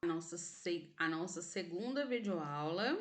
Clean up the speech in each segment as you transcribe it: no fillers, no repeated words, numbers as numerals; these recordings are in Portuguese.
a nossa segunda videoaula.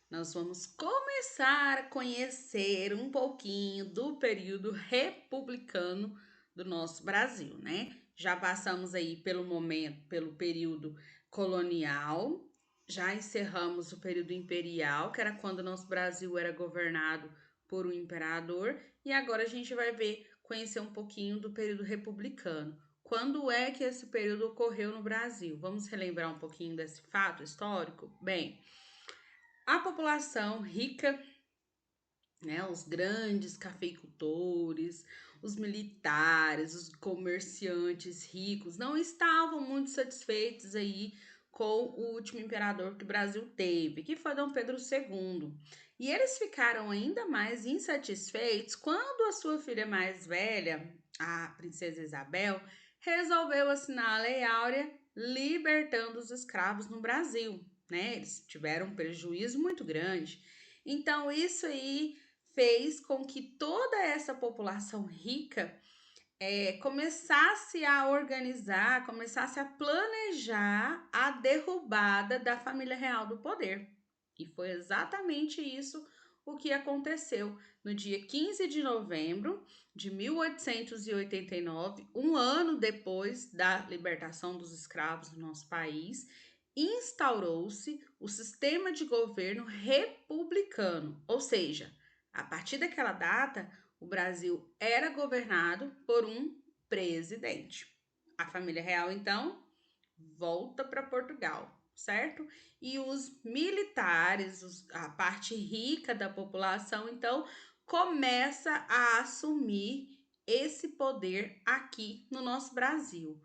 Nós vamos começar a conhecer um pouquinho do período republicano do nosso Brasil, né? Já passamos aí pelo período colonial, já encerramos o período imperial, que era quando o nosso Brasil era governado por um imperador, e agora a gente vai conhecer um pouquinho do período republicano. Quando é que esse período ocorreu no Brasil? Vamos relembrar um pouquinho desse fato histórico? Bem, a população rica, né, os grandes cafeicultores, os militares, os comerciantes ricos não estavam muito satisfeitos aí com o último imperador que o Brasil teve, que foi Dom Pedro II. E eles ficaram ainda mais insatisfeitos quando a sua filha mais velha, a princesa Isabel, resolveu assinar a Lei Áurea libertando os escravos no Brasil, né? Eles tiveram um prejuízo muito grande. Então, isso aí fez com que toda essa população rica começasse a organizar, começasse a planejar a derrubada da família real do poder. E foi exatamente isso o que aconteceu no dia 15 de novembro de 1889, um ano depois da libertação dos escravos no nosso país. Instaurou-se o sistema de governo republicano, ou seja, a partir daquela data, o Brasil era governado por um presidente. A família real, então, volta para Portugal, certo? E os militares, a parte rica da população, então, começa a assumir esse poder aqui no nosso Brasil.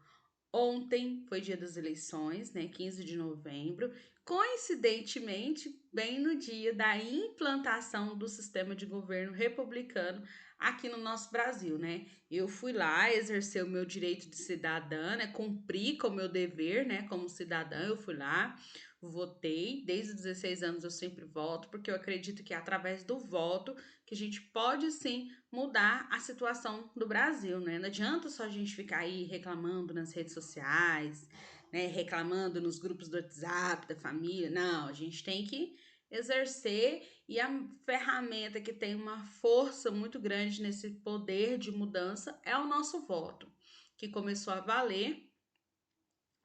Ontem foi dia das eleições, né? 15 de novembro. Coincidentemente, bem no dia da implantação do sistema de governo republicano aqui no nosso Brasil, né? Eu fui lá exercer o meu direito de cidadã, né? Cumpri com o meu dever, né? Como cidadã, eu fui lá, votei. Desde os 16 anos eu sempre voto, porque eu acredito que é através do voto que a gente pode sim mudar a situação do Brasil, né? Não adianta só a gente ficar aí reclamando nas redes sociais, né? Reclamando nos grupos do WhatsApp da família. Não, a gente tem que exercer, e a ferramenta que tem uma força muito grande nesse poder de mudança é o nosso voto, que começou a valer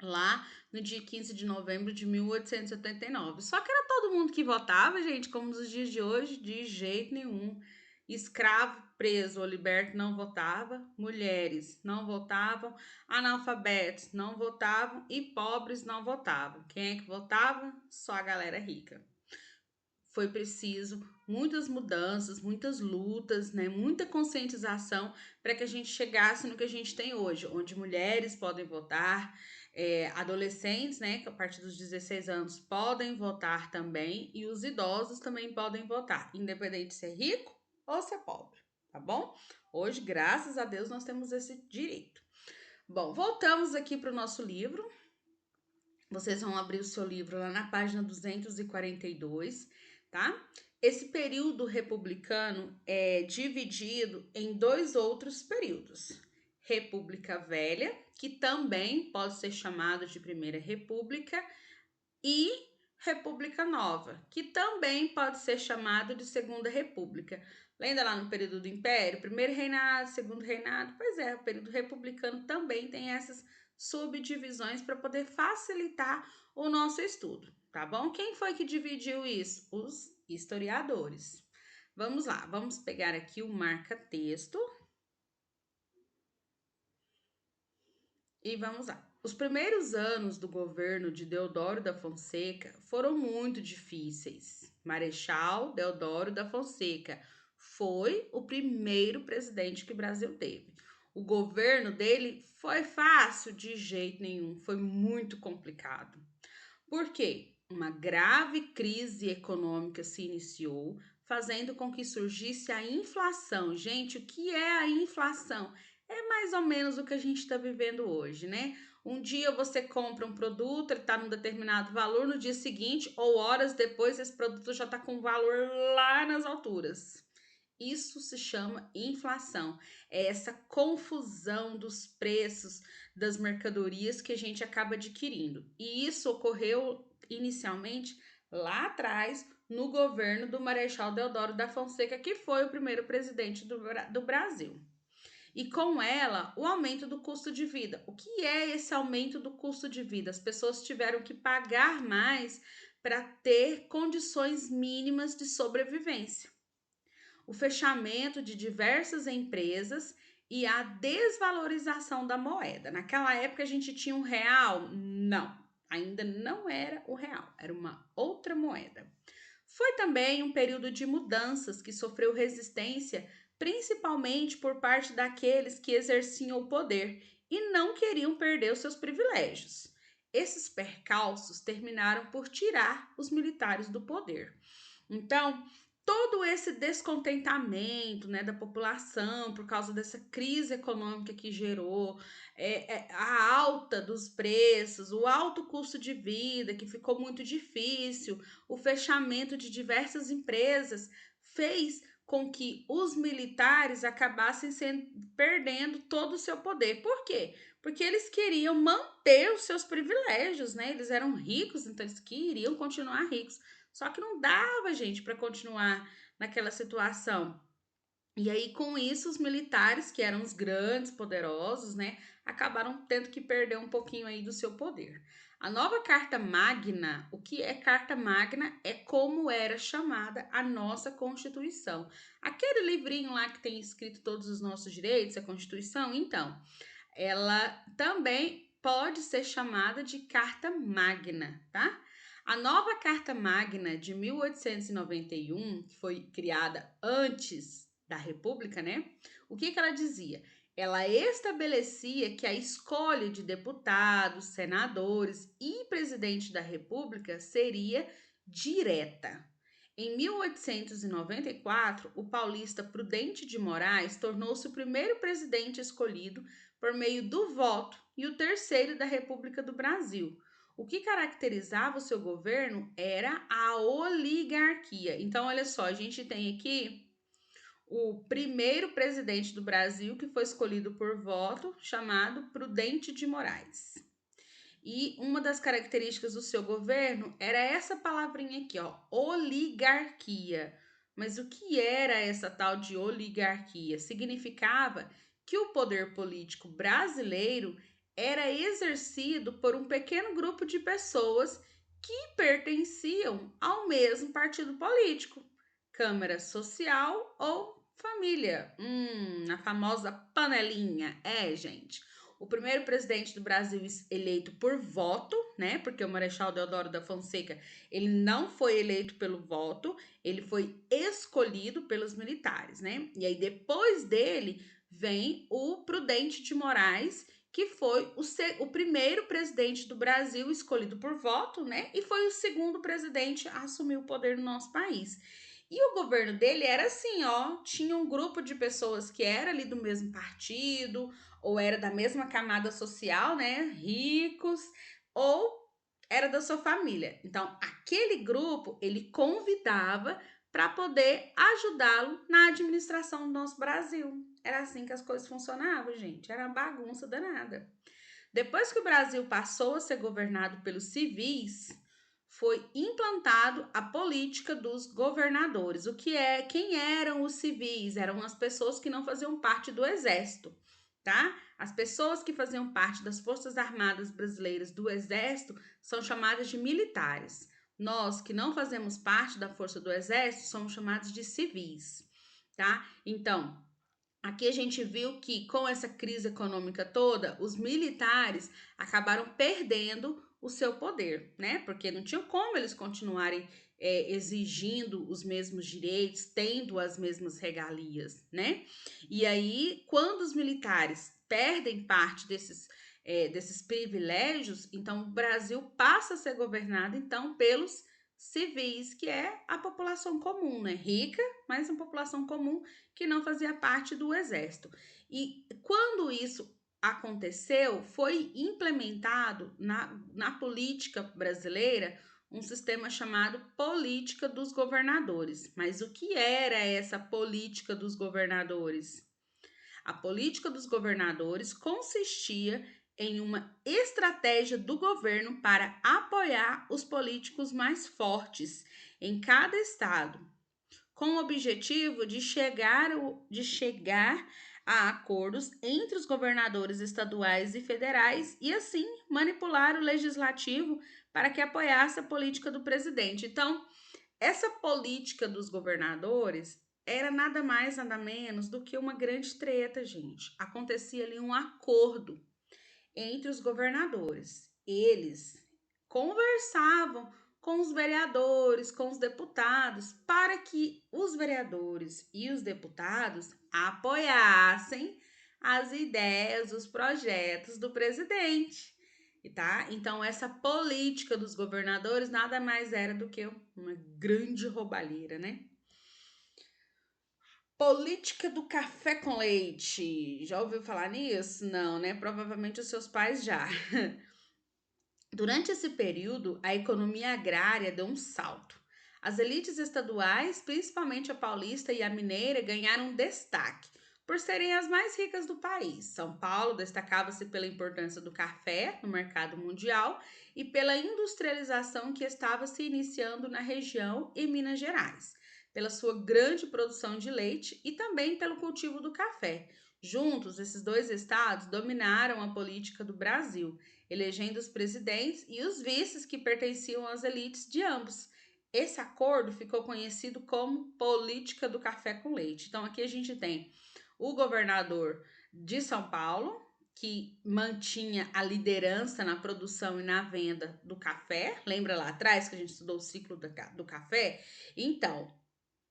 lá no dia 15 de novembro de 1879. Só que era todo mundo que votava, gente, como nos dias de hoje, de jeito nenhum. Escravo preso ou liberto não votava, mulheres não votavam, analfabetos não votavam e pobres não votavam. Quem é que votava? Só a galera rica. Foi preciso muitas mudanças, muitas lutas, né, muita conscientização para que a gente chegasse no que a gente tem hoje, onde mulheres podem votar, adolescentes, né, que a partir dos 16 anos podem votar também, e os idosos também podem votar, independente de ser rico ou ser pobre, tá bom? Hoje, graças a Deus, nós temos esse direito. Bom, voltamos aqui para o nosso livro. Vocês vão abrir o seu livro lá na página 242, tá? Esse período republicano é dividido em dois outros períodos. República Velha, que também pode ser chamado de Primeira República, e República Nova, que também pode ser chamado de Segunda República. Lembra lá no período do Império, primeiro reinado, segundo reinado? Pois é, o período republicano também tem essas subdivisões para poder facilitar o nosso estudo, tá bom? Quem foi que dividiu isso? Os historiadores. Vamos lá, vamos pegar aqui o marca-texto e vamos lá. Os primeiros anos do governo de Deodoro da Fonseca foram muito difíceis. Marechal Deodoro da Fonseca foi o primeiro presidente que o Brasil teve. O governo dele foi fácil de jeito nenhum, foi muito complicado. Por quê? Uma grave crise econômica se iniciou, fazendo com que surgisse a inflação. Gente, o que é a inflação? É mais ou menos o que a gente está vivendo hoje, né? Um dia você compra um produto, ele está num determinado valor, no dia seguinte ou horas depois, esse produto já está com valor lá nas alturas. Isso se chama inflação. É essa confusão dos preços das mercadorias que a gente acaba adquirindo. E isso ocorreu inicialmente lá atrás, no governo do Marechal Deodoro da Fonseca, que foi o primeiro presidente do Brasil. E com ela, o aumento do custo de vida. O que é esse aumento do custo de vida? As pessoas tiveram que pagar mais para ter condições mínimas de sobrevivência. O fechamento de diversas empresas e a desvalorização da moeda. Naquela época a gente tinha um real? Não, ainda não era o real, era uma outra moeda. Foi também um período de mudanças que sofreu resistência, principalmente por parte daqueles que exerciam o poder e não queriam perder os seus privilégios. Esses percalços terminaram por tirar os militares do poder. Então, todo esse descontentamento, né, da população por causa dessa crise econômica que gerou, a alta dos preços, o alto custo de vida, que ficou muito difícil, o fechamento de diversas empresas, fez com que os militares acabassem perdendo todo o seu poder. Por quê? Porque eles queriam manter os seus privilégios, né? Eles eram ricos, então eles queriam continuar ricos. Só que não dava, gente, para continuar naquela situação. E aí, com isso, os militares, que eram os grandes, poderosos, né, acabaram tendo que perder um pouquinho aí do seu poder. A nova Carta Magna, o que é Carta Magna? É como era chamada a nossa Constituição. Aquele livrinho lá que tem escrito todos os nossos direitos, a Constituição, então, ela também pode ser chamada de Carta Magna, tá? A nova Carta Magna de 1891, que foi criada antes da República, né? O que ela dizia? Ela estabelecia que a escolha de deputados, senadores e presidente da República seria direta. Em 1894, o paulista Prudente de Moraes tornou-se o primeiro presidente escolhido por meio do voto e o terceiro da República do Brasil. O que caracterizava o seu governo era a oligarquia. Então, olha só, a gente tem aqui o primeiro presidente do Brasil que foi escolhido por voto, chamado Prudente de Moraes. E uma das características do seu governo era essa palavrinha aqui, ó, oligarquia. Mas o que era essa tal de oligarquia? Significava que o poder político brasileiro era exercido por um pequeno grupo de pessoas que pertenciam ao mesmo partido político, Câmara Social ou família. A famosa panelinha. É, gente. O primeiro presidente do Brasil eleito por voto, né? Porque o Marechal Deodoro da Fonseca, ele não foi eleito pelo voto, ele foi escolhido pelos militares, né? E aí depois dele vem o Prudente de Moraes, que foi o primeiro presidente do Brasil escolhido por voto, né? E foi o segundo presidente a assumir o poder no nosso país. E o governo dele era assim, ó, tinha um grupo de pessoas que era ali do mesmo partido, ou era da mesma camada social, né, ricos, ou era da sua família. Então, aquele grupo, ele convidava para poder ajudá-lo na administração do nosso Brasil. Era assim que as coisas funcionavam, gente, era uma bagunça danada. Depois que o Brasil passou a ser governado pelos civis, foi implantado a política dos governadores. Quem eram os civis? Eram as pessoas que não faziam parte do exército, tá? As pessoas que faziam parte das Forças Armadas Brasileiras do Exército são chamadas de militares. Nós que não fazemos parte da força do Exército somos chamados de civis, tá? Então, aqui a gente viu que com essa crise econômica toda, os militares acabaram perdendo o seu poder, né? Porque não tinha como eles continuarem exigindo os mesmos direitos, tendo as mesmas regalias, né? E aí, quando os militares perdem parte desses privilégios, então o Brasil passa a ser governado então pelos civis, que é a população comum, né? Rica, mas a população comum que não fazia parte do exército. E quando isso aconteceu, foi implementado na política brasileira um sistema chamado política dos governadores. Mas o que era essa política dos governadores? A política dos governadores consistia em uma estratégia do governo para apoiar os políticos mais fortes em cada estado, com o objetivo de chegar a acordos entre os governadores estaduais e federais e, assim, manipular o legislativo para que apoiasse a política do presidente. Então, essa política dos governadores era nada mais, nada menos do que uma grande treta, gente. Acontecia ali um acordo entre os governadores. Eles conversavam com os vereadores, com os deputados, para que os vereadores e os deputados apoiassem as ideias, os projetos do presidente. Tá? Então, essa política dos governadores nada mais era do que uma grande roubalheira, né? Política do café com leite. Já ouviu falar nisso? Não, né? Provavelmente os seus pais já. Durante esse período, a economia agrária deu um salto. As elites estaduais, principalmente a paulista e a mineira, ganharam destaque por serem as mais ricas do país. São Paulo destacava-se pela importância do café no mercado mundial e pela industrialização que estava se iniciando na região e Minas Gerais, pela sua grande produção de leite e também pelo cultivo do café. Juntos, esses dois estados dominaram a política do Brasil, elegendo os presidentes e os vices que pertenciam às elites de ambos. Esse acordo ficou conhecido como política do café com leite. Então, aqui a gente tem o governador de São Paulo, que mantinha a liderança na produção e na venda do café. Lembra lá atrás que a gente estudou o ciclo do café? Então,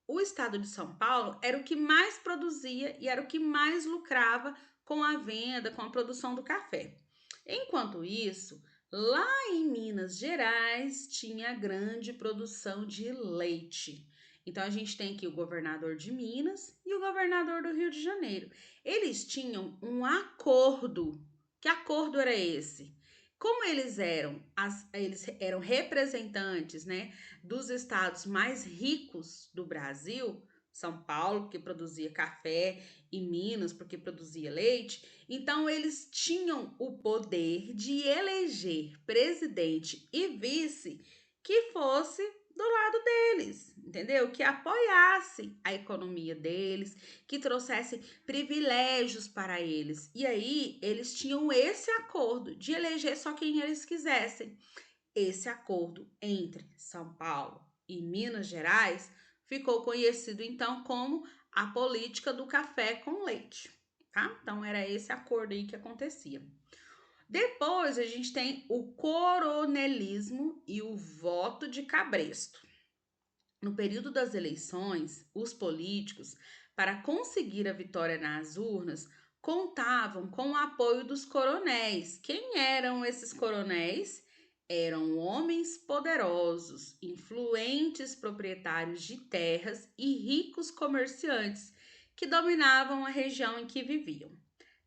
o estado de São Paulo era o que mais produzia e era o que mais lucrava com a venda, com a produção do café. Enquanto isso, lá em Minas Gerais tinha grande produção de leite. Então a gente tem aqui o governador de Minas e o governador do Rio de Janeiro. Eles tinham um acordo. Que acordo era esse? Como eles eram representantes, né, dos estados mais ricos do Brasil, São Paulo, porque produzia café, e Minas, porque produzia leite, então eles tinham o poder de eleger presidente e vice que fosse do lado deles, entendeu? Que apoiasse a economia deles, que trouxesse privilégios para eles. E aí eles tinham esse acordo de eleger só quem eles quisessem. Esse acordo entre São Paulo e Minas Gerais ficou conhecido então como a política do café com leite, tá? Então era esse acordo aí que acontecia. Depois a gente tem o coronelismo e o voto de cabresto. No período das eleições, os políticos, para conseguir a vitória nas urnas, contavam com o apoio dos coronéis. Quem eram esses coronéis? Eram homens poderosos, influentes proprietários de terras e ricos comerciantes que dominavam a região em que viviam.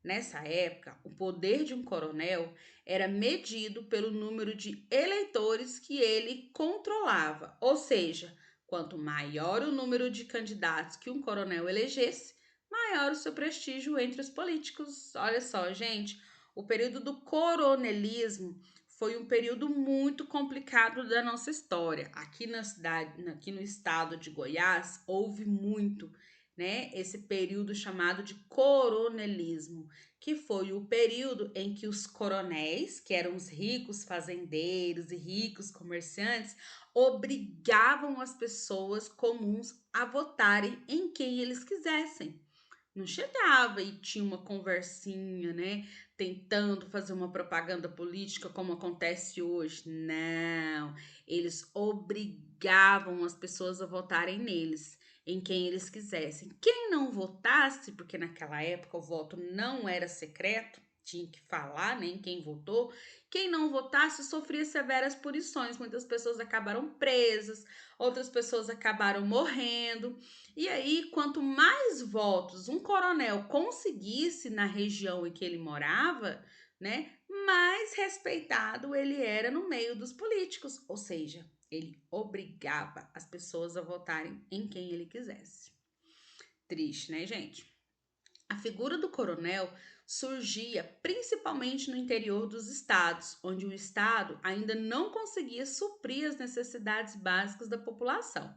Nessa época, o poder de um coronel era medido pelo número de eleitores que ele controlava, ou seja, quanto maior o número de candidatos que um coronel elegesse, maior o seu prestígio entre os políticos. Olha só, gente, o período do coronelismo foi um período muito complicado da nossa história. Aqui na cidade, aqui no estado de Goiás, houve muito, né, esse período chamado de coronelismo, que foi o período em que os coronéis, que eram os ricos fazendeiros e ricos comerciantes, obrigavam as pessoas comuns a votarem em quem eles quisessem. Não chegava e tinha uma conversinha, né? Tentando fazer uma propaganda política como acontece hoje. Não. Eles obrigavam as pessoas a votarem neles, em quem eles quisessem. Quem não votasse, porque naquela época o voto não era secreto, tinha que falar, né, em quem votou. Quem não votasse sofria severas punições. Muitas pessoas acabaram presas, outras pessoas acabaram morrendo. E aí, quanto mais votos um coronel conseguisse na região em que ele morava, né, mais respeitado ele era no meio dos políticos, ou seja, ele obrigava as pessoas a votarem em quem ele quisesse. Triste, né, gente? A figura do coronel surgia principalmente no interior dos estados, onde o estado ainda não conseguia suprir as necessidades básicas da população.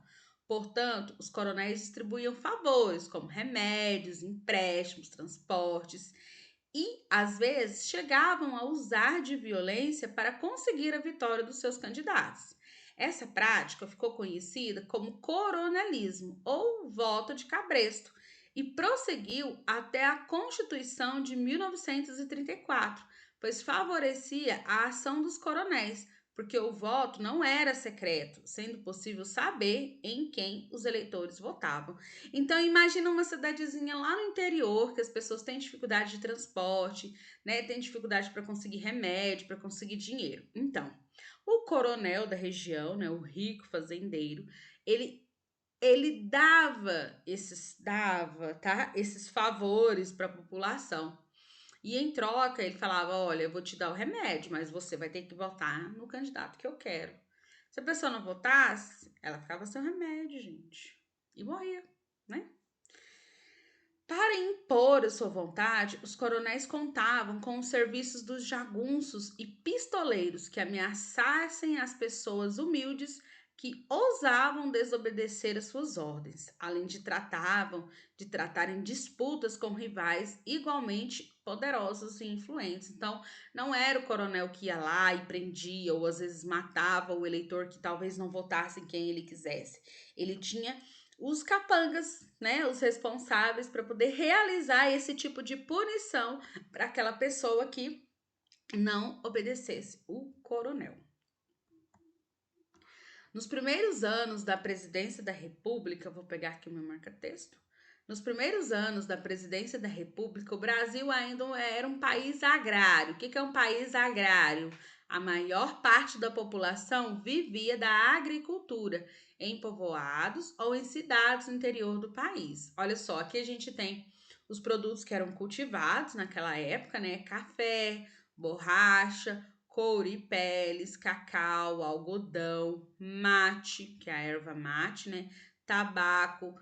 Portanto, os coronéis distribuíam favores, como remédios, empréstimos, transportes, e, às vezes, chegavam a usar de violência para conseguir a vitória dos seus candidatos. Essa prática ficou conhecida como coronelismo ou voto de cabresto e prosseguiu até a Constituição de 1934, pois favorecia a ação dos coronéis, porque o voto não era secreto, sendo possível saber em quem os eleitores votavam. Então imagina uma cidadezinha lá no interior que as pessoas têm dificuldade de transporte, né? Têm dificuldade para conseguir remédio, para conseguir dinheiro. Então, o coronel da região, né, o rico fazendeiro, ele ele tá, esses favores para a população. E em troca, ele falava: "Olha, eu vou te dar o remédio, mas você vai ter que votar no candidato que eu quero". Se a pessoa não votasse, ela ficava sem o remédio, gente, e morria, né? Para impor a sua vontade, os coronéis contavam com os serviços dos jagunços e pistoleiros que ameaçassem as pessoas humildes que ousavam desobedecer às suas ordens, além de tratar em disputas com rivais igualmente poderosos e influentes. Então, não era o coronel que ia lá e prendia ou às vezes matava o eleitor que talvez não votasse em quem ele quisesse. Ele tinha os capangas, né, os responsáveis para poder realizar esse tipo de punição para aquela pessoa que não obedecesse o coronel. Nos primeiros anos da presidência da República, vou pegar aqui o meu marca-texto. Nos primeiros anos da presidência da República, o Brasil ainda era um país agrário. O que é um país agrário? A maior parte da população vivia da agricultura em povoados ou em cidades no interior do país. Olha só, aqui a gente tem os produtos que eram cultivados naquela época, né? Café, borracha, couro e peles, cacau, algodão, mate, que é a erva mate, né? Tabaco.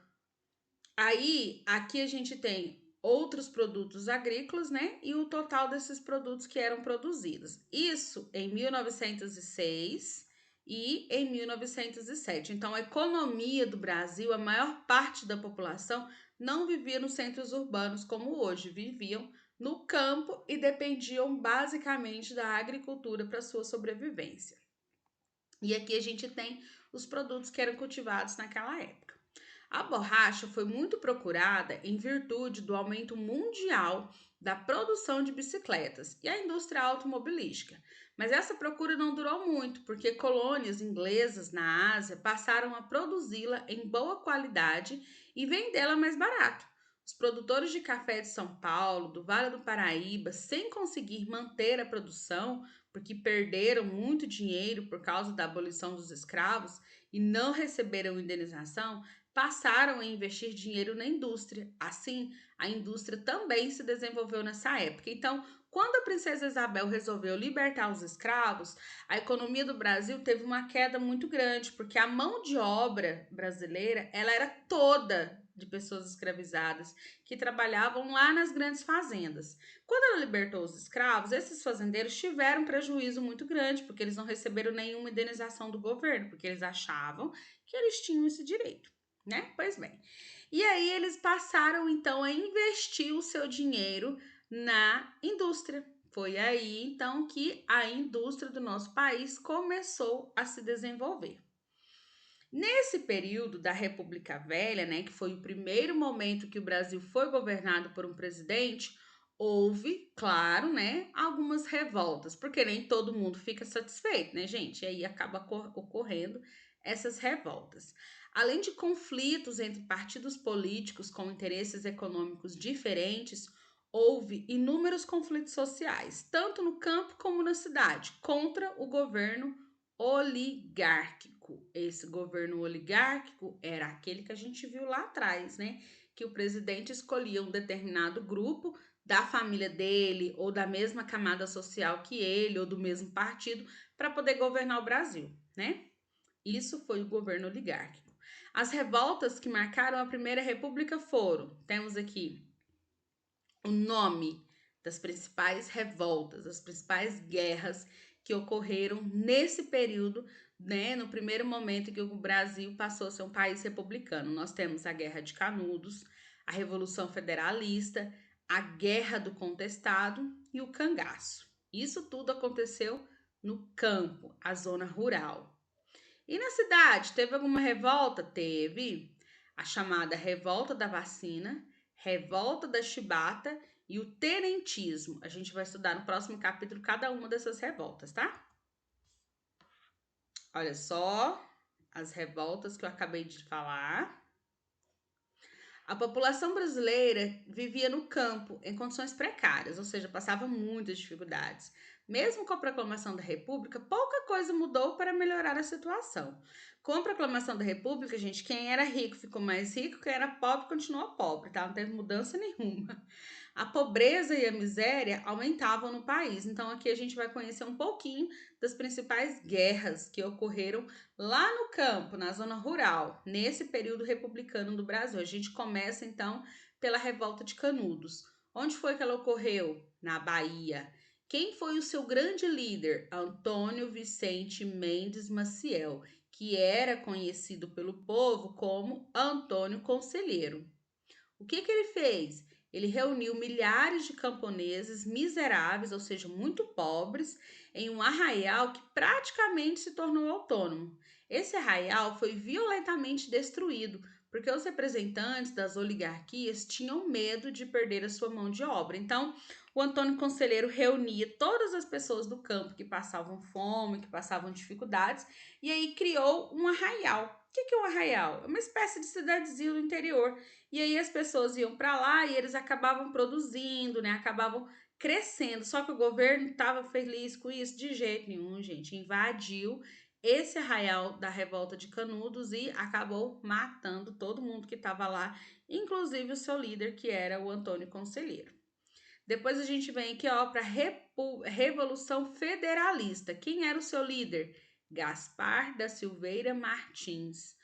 Aí, aqui a gente tem outros produtos agrícolas, né? E o total desses produtos que eram produzidos. Isso em 1906 e em 1907. Então, a economia do Brasil, a maior parte da população não vivia nos centros urbanos como hoje, viviam no campo e dependiam basicamente da agricultura para sua sobrevivência. E aqui a gente tem os produtos que eram cultivados naquela época. A borracha foi muito procurada em virtude do aumento mundial da produção de bicicletas e a indústria automobilística. Mas essa procura não durou muito, porque colônias inglesas na Ásia passaram a produzi-la em boa qualidade e vendê-la mais barato. Os produtores de café de São Paulo, do Vale do Paraíba, sem conseguir manter a produção, porque perderam muito dinheiro por causa da abolição dos escravos e não receberam indenização, passaram a investir dinheiro na indústria. Assim, a indústria também se desenvolveu nessa época. Então, quando a princesa Isabel resolveu libertar os escravos, a economia do Brasil teve uma queda muito grande, porque a mão de obra brasileira, ela era toda de pessoas escravizadas que trabalhavam lá nas grandes fazendas. Quando ela libertou os escravos, esses fazendeiros tiveram um prejuízo muito grande, porque eles não receberam nenhuma indenização do governo, porque eles achavam que eles tinham esse direito, né? Pois bem. E aí eles passaram então a investir o seu dinheiro na indústria. Foi aí então que a indústria do nosso país começou a se desenvolver. Nesse período da República Velha, né, que foi o primeiro momento que o Brasil foi governado por um presidente, houve, claro, né, algumas revoltas, porque nem todo mundo fica satisfeito, né, gente? E aí acaba ocorrendo essas revoltas. Além de conflitos entre partidos políticos com interesses econômicos diferentes, houve inúmeros conflitos sociais, tanto no campo como na cidade, contra o governo oligárquico. Esse governo oligárquico era aquele que a gente viu lá atrás, né? Que o presidente escolhia um determinado grupo da família dele, ou da mesma camada social que ele, ou do mesmo partido, para poder governar o Brasil, né? Isso foi o governo oligárquico. As revoltas que marcaram a Primeira República foram, temos aqui o nome das principais revoltas, das principais guerras que ocorreram nesse período, né, no primeiro momento em que o Brasil passou a ser um país republicano. Nós temos a Guerra de Canudos, a Revolução Federalista, a Guerra do Contestado e o Cangaço. Isso tudo aconteceu no campo, a zona rural. E na cidade, teve alguma revolta? Teve a chamada Revolta da Vacina, Revolta da Chibata e o Tenentismo. A gente vai estudar no próximo capítulo cada uma dessas revoltas, tá? Olha só as revoltas que eu acabei de falar. A população brasileira vivia no campo em condições precárias, ou seja, passava muitas dificuldades. Mesmo com a proclamação da República, pouca coisa mudou para melhorar a situação. Com a proclamação da República, gente, quem era rico ficou mais rico, quem era pobre continuou pobre, tá? Não teve mudança nenhuma. A pobreza e a miséria aumentavam no país. Então, aqui a gente vai conhecer um pouquinho das principais guerras que ocorreram lá no campo, na zona rural, nesse período republicano do Brasil. A gente começa, então, pela Revolta de Canudos. Onde foi que ela ocorreu? Na Bahia. Quem foi o seu grande líder? Antônio Vicente Mendes Maciel, que era conhecido pelo povo como Antônio Conselheiro. O que ele fez? Ele reuniu milhares de camponeses miseráveis, ou seja, muito pobres, em um arraial que praticamente se tornou autônomo. Esse arraial foi violentamente destruído, porque os representantes das oligarquias tinham medo de perder a sua mão de obra. Então, o Antônio Conselheiro reunia todas as pessoas do campo que passavam fome, que passavam dificuldades, e aí criou um arraial. O que é um arraial? É uma espécie de cidadezinha do interior. E aí as pessoas iam para lá e eles acabavam produzindo, né? Acabavam crescendo. Só que o governo estava feliz com isso de jeito nenhum, gente. Invadiu esse arraial da Revolta de Canudos e acabou matando todo mundo que estava lá, inclusive o seu líder, que era o Antônio Conselheiro. Depois a gente vem aqui, ó, para a Revolução Federalista. Quem era o seu líder? Gaspar da Silveira Martins.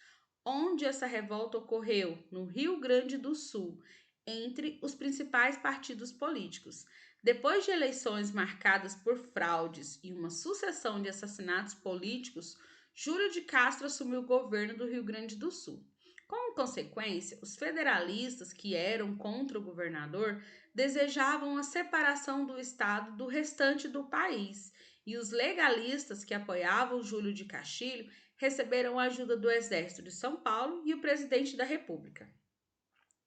Onde essa revolta ocorreu? No Rio Grande do Sul, entre os principais partidos políticos. Depois de eleições marcadas por fraudes e uma sucessão de assassinatos políticos, Júlio de Castro assumiu o governo do Rio Grande do Sul. Como consequência, os federalistas, que eram contra o governador, desejavam a separação do estado do restante do país, e os legalistas, que apoiavam Júlio de Castilho, receberam a ajuda do Exército de São Paulo e o presidente da República,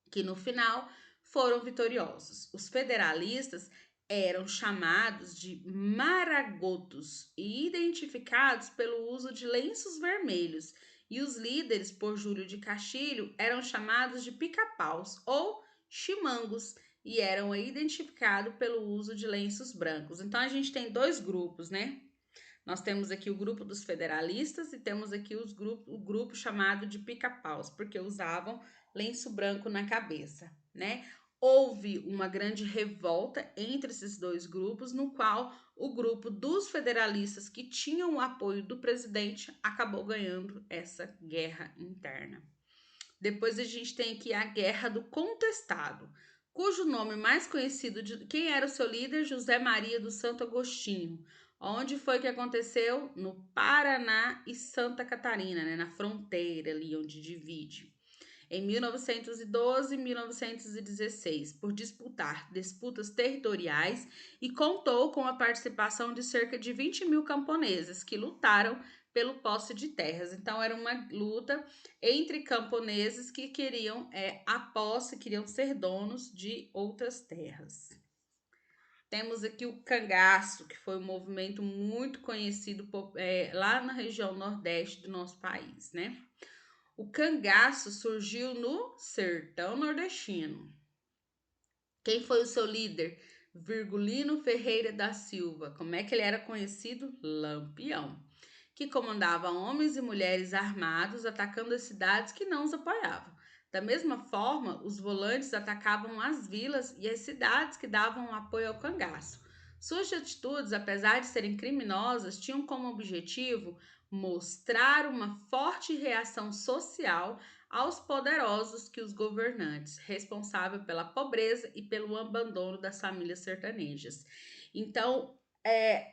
que no final foram vitoriosos. Os federalistas eram chamados de maragotos e identificados pelo uso de lenços vermelhos, e os líderes, por Júlio de Castilho, eram chamados de pica-paus ou chimangos e eram identificados pelo uso de lenços brancos. Então a gente tem dois grupos, né? Nós temos aqui o grupo dos federalistas e temos aqui o grupo chamado de pica-paus, porque usavam lenço branco na cabeça, né? Houve uma grande revolta entre esses dois grupos, no qual o grupo dos federalistas, que tinham o apoio do presidente, acabou ganhando essa guerra interna. Depois a gente tem aqui a Guerra do Contestado, cujo nome mais conhecido de quem era o seu líder, José Maria do Santo Agostinho. Onde foi que aconteceu? No Paraná e Santa Catarina, né? Na fronteira ali onde divide. Em 1912 e 1916, por disputas territoriais, e contou com a participação de cerca de 20 mil camponeses que lutaram pelo posse de terras. Então, era uma luta entre camponeses que queriam a posse, queriam ser donos de outras terras. Temos aqui o cangaço, que foi um movimento muito conhecido lá na região nordeste do nosso país, né? O cangaço surgiu no sertão nordestino. Quem foi o seu líder? Virgulino Ferreira da Silva. Como é que ele era conhecido? Lampião, que comandava homens e mulheres armados atacando as cidades que não os apoiavam. Da mesma forma, os volantes atacavam as vilas e as cidades que davam apoio ao cangaço. Suas atitudes, apesar de serem criminosas, tinham como objetivo mostrar uma forte reação social aos poderosos que os governantes, responsável pela pobreza e pelo abandono das famílias sertanejas. Então,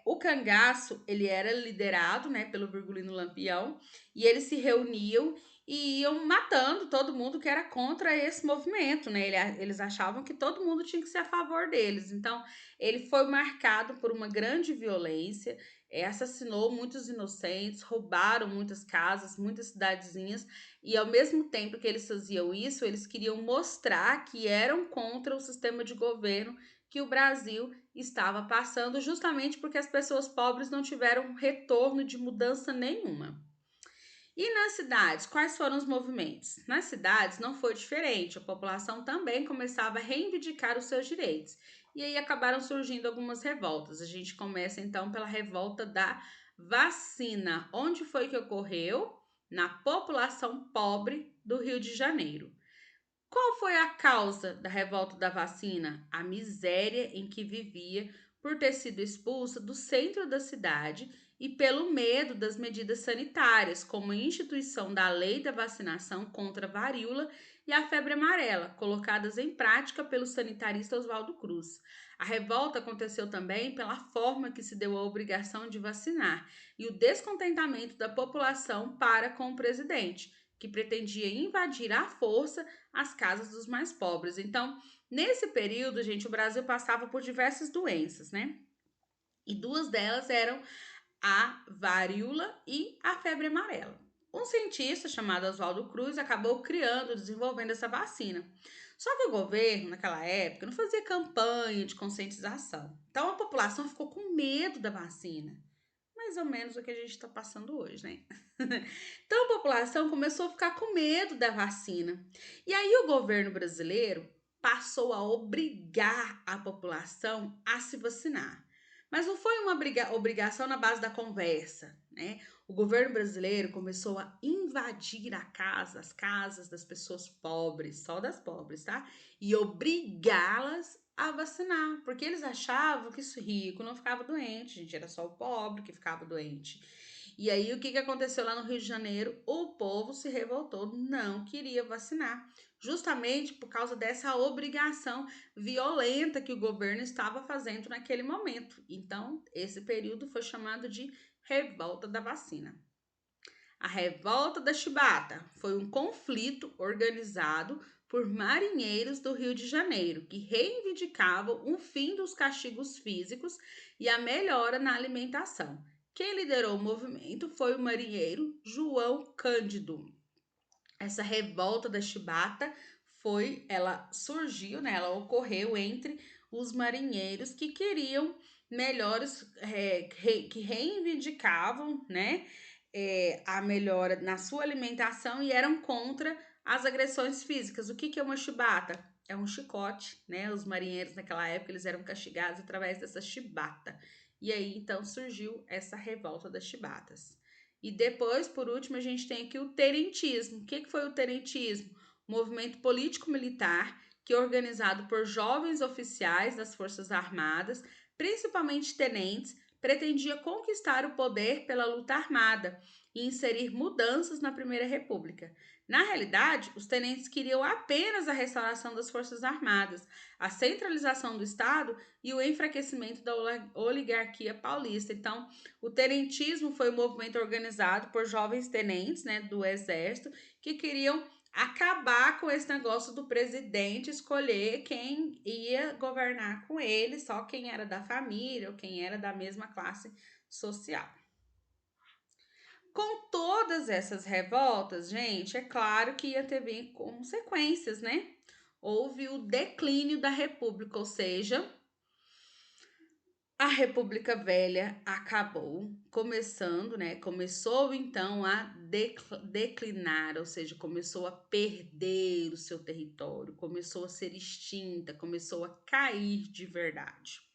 o cangaço, ele era liderado, né, pelo Virgulino Lampião, e eles se reuniam e iam matando todo mundo que era contra esse movimento, né? Eles achavam que todo mundo tinha que ser a favor deles. Então, ele foi marcado por uma grande violência, assassinou muitos inocentes, roubaram muitas casas, muitas cidadezinhas, e ao mesmo tempo que eles faziam isso, eles queriam mostrar que eram contra o sistema de governo que o Brasil estava passando, justamente porque as pessoas pobres não tiveram retorno de mudança nenhuma. E nas cidades, quais foram os movimentos? Nas cidades não foi diferente, a população também começava a reivindicar os seus direitos. E aí acabaram surgindo algumas revoltas. A gente começa então pela revolta da vacina. Onde foi que ocorreu? Na população pobre do Rio de Janeiro. Qual foi a causa da revolta da vacina? A miséria em que vivia por ter sido expulsa do centro da cidade e pelo medo das medidas sanitárias, como a instituição da lei da vacinação contra a varíola e a febre amarela, colocadas em prática pelo sanitarista Oswaldo Cruz. A revolta aconteceu também pela forma que se deu a obrigação de vacinar e o descontentamento da população para com o presidente, que pretendia invadir à força as casas dos mais pobres. Então, nesse período, gente, o Brasil passava por diversas doenças, né? E duas delas eram a varíola e a febre amarela. Um cientista chamado Oswaldo Cruz acabou criando, desenvolvendo essa vacina. Só que o governo, naquela época, não fazia campanha de conscientização. Então a população ficou com medo da vacina. Mais ou menos o que a gente está passando hoje, né? Então a população começou a ficar com medo da vacina. E aí o governo brasileiro passou a obrigar a população a se vacinar. Mas não foi uma obrigação na base da conversa, né? O governo brasileiro começou a invadir as casas das pessoas pobres, só das pobres, tá? E obrigá-las a vacinar, porque eles achavam que isso rico não ficava doente, gente, era só o pobre que ficava doente. E aí o que aconteceu lá no Rio de Janeiro? O povo se revoltou, não queria vacinar, justamente por causa dessa obrigação violenta que o governo estava fazendo naquele momento. Então, esse período foi chamado de Revolta da Vacina. A Revolta da Chibata foi um conflito organizado por marinheiros do Rio de Janeiro que reivindicavam o fim dos castigos físicos e a melhora na alimentação. Quem liderou o movimento foi o marinheiro João Cândido. Essa revolta da Chibata ela surgiu, né? Ela ocorreu entre os marinheiros que queriam melhores, que reivindicavam, né? A melhora na sua alimentação e eram contra as agressões físicas. O que é uma chibata? É um chicote, né? Os marinheiros naquela época eles eram castigados através dessa chibata. E aí então surgiu essa revolta das chibatas. E depois, por último, a gente tem aqui o terentismo. O que foi o terentismo? Movimento político-militar que é organizado por jovens oficiais das Forças Armadas, principalmente tenentes, pretendia conquistar o poder pela luta armada e inserir mudanças na Primeira República. Na realidade, os tenentes queriam apenas a restauração das Forças Armadas, a centralização do Estado e o enfraquecimento da oligarquia paulista. Então, o tenentismo foi um movimento organizado por jovens tenentes, né, do Exército que queriam acabar com esse negócio do presidente escolher quem ia governar com ele, só quem era da família ou quem era da mesma classe social. Com todas essas revoltas, gente, é claro que ia ter consequências, né? Houve o declínio da República, ou seja, a República Velha acabou, começou então a declinar, ou seja, começou a perder o seu território, começou a ser extinta, começou a cair de verdade.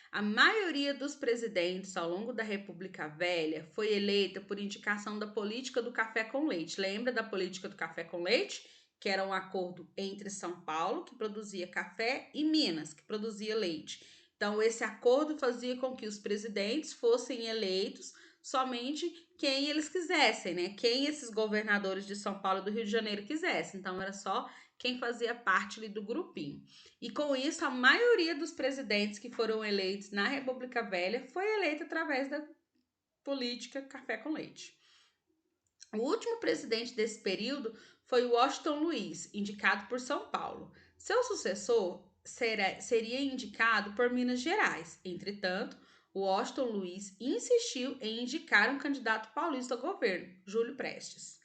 A maioria dos presidentes ao longo da República Velha foi eleita por indicação da política do café com leite. Lembra da política do café com leite? Que era um acordo entre São Paulo, que produzia café, e Minas, que produzia leite. Então, esse acordo fazia com que os presidentes fossem eleitos somente quem eles quisessem, né? Quem esses governadores de São Paulo e do Rio de Janeiro quisessem. Então, era só quem fazia parte ali do grupinho. E com isso, a maioria dos presidentes que foram eleitos na República Velha foi eleita através da política café com leite. O último presidente desse período foi Washington Luiz, indicado por São Paulo. Seu sucessor seria indicado por Minas Gerais. Entretanto, Washington Luiz insistiu em indicar um candidato paulista ao governo, Júlio Prestes.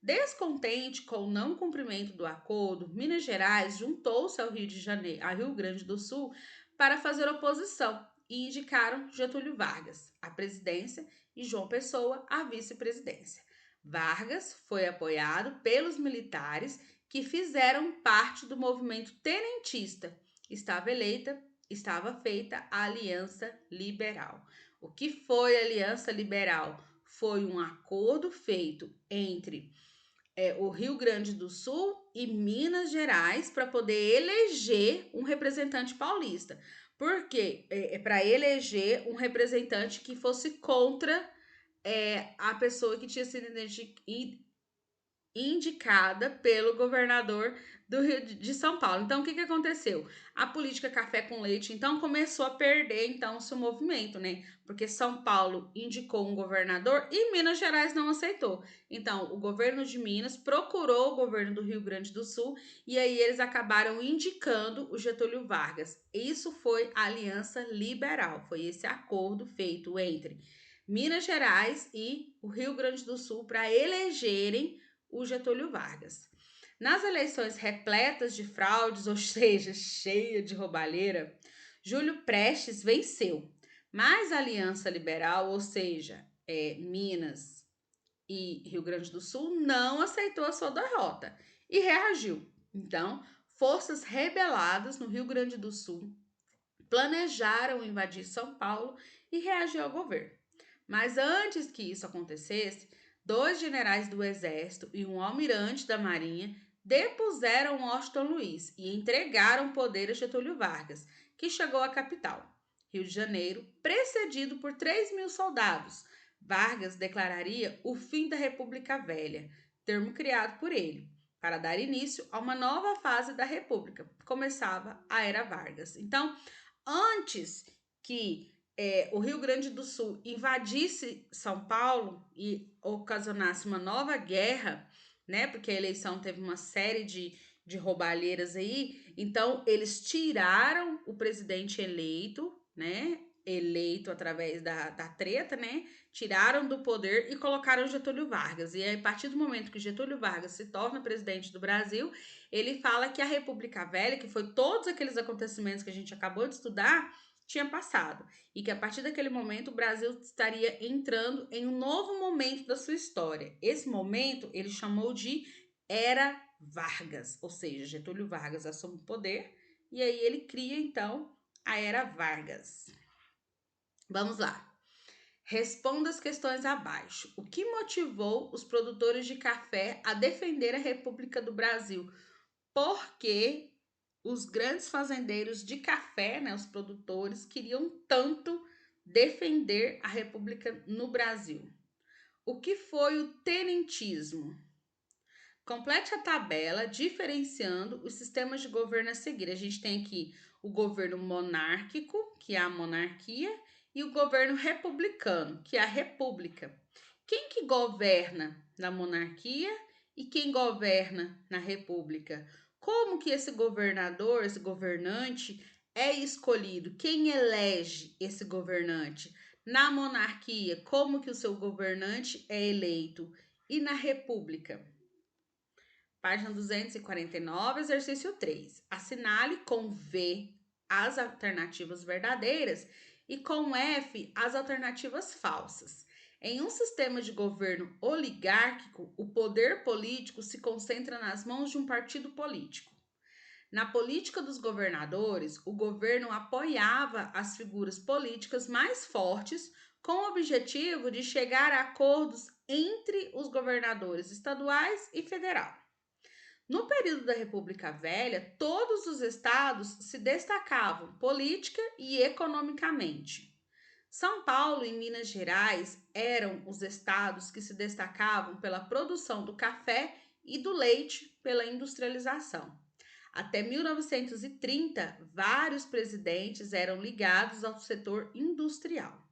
Descontente com o não cumprimento do acordo, Minas Gerais juntou-se ao Rio Grande do Sul para fazer oposição e indicaram Getúlio Vargas à presidência e João Pessoa à vice-presidência. Vargas foi apoiado pelos militares que fizeram parte do movimento tenentista. Estava feita a Aliança Liberal. O que foi a Aliança Liberal? Foi um acordo feito entre o Rio Grande do Sul e Minas Gerais para poder eleger um representante paulista. Por quê? Para eleger um representante que fosse contra a pessoa que tinha sido indicada pelo governador do Rio de São Paulo. Então, o que aconteceu? A política café com leite, então, começou a perder, então, seu movimento, né? Porque São Paulo indicou um governador e Minas Gerais não aceitou. Então, o governo de Minas procurou o governo do Rio Grande do Sul e aí eles acabaram indicando o Getúlio Vargas. Isso foi a Aliança Liberal, foi esse acordo feito entre Minas Gerais e o Rio Grande do Sul para elegerem o Getúlio Vargas. Nas eleições repletas de fraudes, ou seja, cheia de roubalheira, Júlio Prestes venceu, mas a Aliança Liberal, ou seja, Minas e Rio Grande do Sul, não aceitou a sua derrota e reagiu. Então, forças rebeladas no Rio Grande do Sul planejaram invadir São Paulo e reagir ao governo. Mas antes que isso acontecesse, 2 generais do Exército e um almirante da Marinha depuseram Washington Luiz e entregaram o poder a Getúlio Vargas, que chegou à capital, Rio de Janeiro, precedido por 3.000 soldados. Vargas declararia o fim da República Velha, termo criado por ele, para dar início a uma nova fase da República. Começava a Era Vargas. Então, antes que o Rio Grande do Sul invadisse São Paulo e ocasionasse uma nova guerra, né? Porque a eleição teve uma série de roubalheiras aí. Então, eles tiraram o presidente eleito, né? Eleito através da treta, né? Tiraram do poder e colocaram Getúlio Vargas. E aí, a partir do momento que Getúlio Vargas se torna presidente do Brasil, ele fala que a República Velha, que foi todos aqueles acontecimentos que a gente acabou de estudar, tinha passado. E que a partir daquele momento o Brasil estaria entrando em um novo momento da sua história. Esse momento ele chamou de Era Vargas, ou seja, Getúlio Vargas assume o poder e aí ele cria então a Era Vargas. Vamos lá. Responda as questões abaixo. O que motivou os produtores de café a defender a República do Brasil? Porque os grandes fazendeiros de café, né, os produtores, queriam tanto defender a República no Brasil. O que foi o tenentismo? Complete a tabela diferenciando os sistemas de governo a seguir. A gente tem aqui o governo monárquico, que é a monarquia, e o governo republicano, que é a república. Quem que governa na monarquia e quem governa na república? Como que esse governador, esse governante é escolhido? Quem elege esse governante? Na monarquia, como que o seu governante é eleito? E na república? Página 249, exercício 3. Assinale com V as alternativas verdadeiras e com F as alternativas falsas. Em um sistema de governo oligárquico, o poder político se concentra nas mãos de um partido político. Na política dos governadores, o governo apoiava as figuras políticas mais fortes com o objetivo de chegar a acordos entre os governadores estaduais e federal. No período da República Velha, todos os estados se destacavam política e economicamente. São Paulo e Minas Gerais eram os estados que se destacavam pela produção do café e do leite pela industrialização. Até 1930, vários presidentes eram ligados ao setor industrial.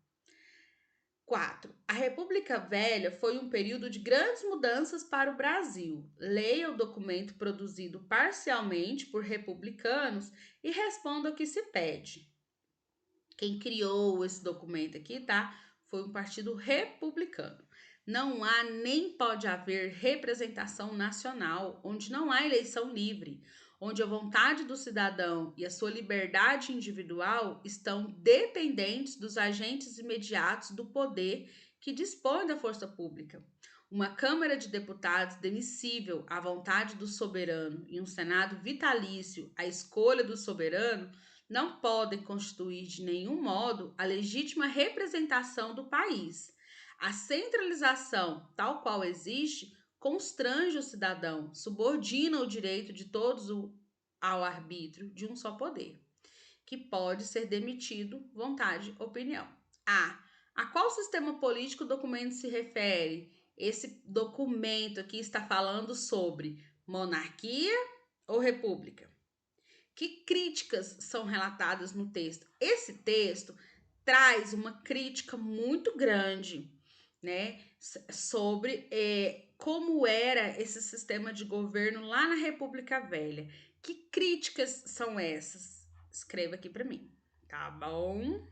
4. A República Velha foi um período de grandes mudanças para o Brasil. Leia o documento produzido parcialmente por republicanos e responda o que se pede. Quem criou esse documento aqui, tá? Foi um partido republicano. Não há nem pode haver representação nacional, onde não há eleição livre, onde a vontade do cidadão e a sua liberdade individual estão dependentes dos agentes imediatos do poder que dispõe da força pública. Uma Câmara de Deputados demissível à vontade do soberano e um Senado vitalício à escolha do soberano não podem constituir de nenhum modo a legítima representação do país. A centralização, tal qual existe, constrange o cidadão, subordina o direito de todos ao arbítrio de um só poder, que pode ser demitido, vontade, opinião. A qual sistema político o documento se refere? Esse documento aqui está falando sobre monarquia ou república? Que críticas são relatadas no texto? Esse texto traz uma crítica muito grande, né, sobre como era esse sistema de governo lá na República Velha. Que críticas são essas? Escreva aqui para mim, tá bom?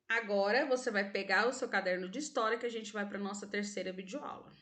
Agora você vai pegar o seu caderno de história que a gente vai para nossa terceira videoaula.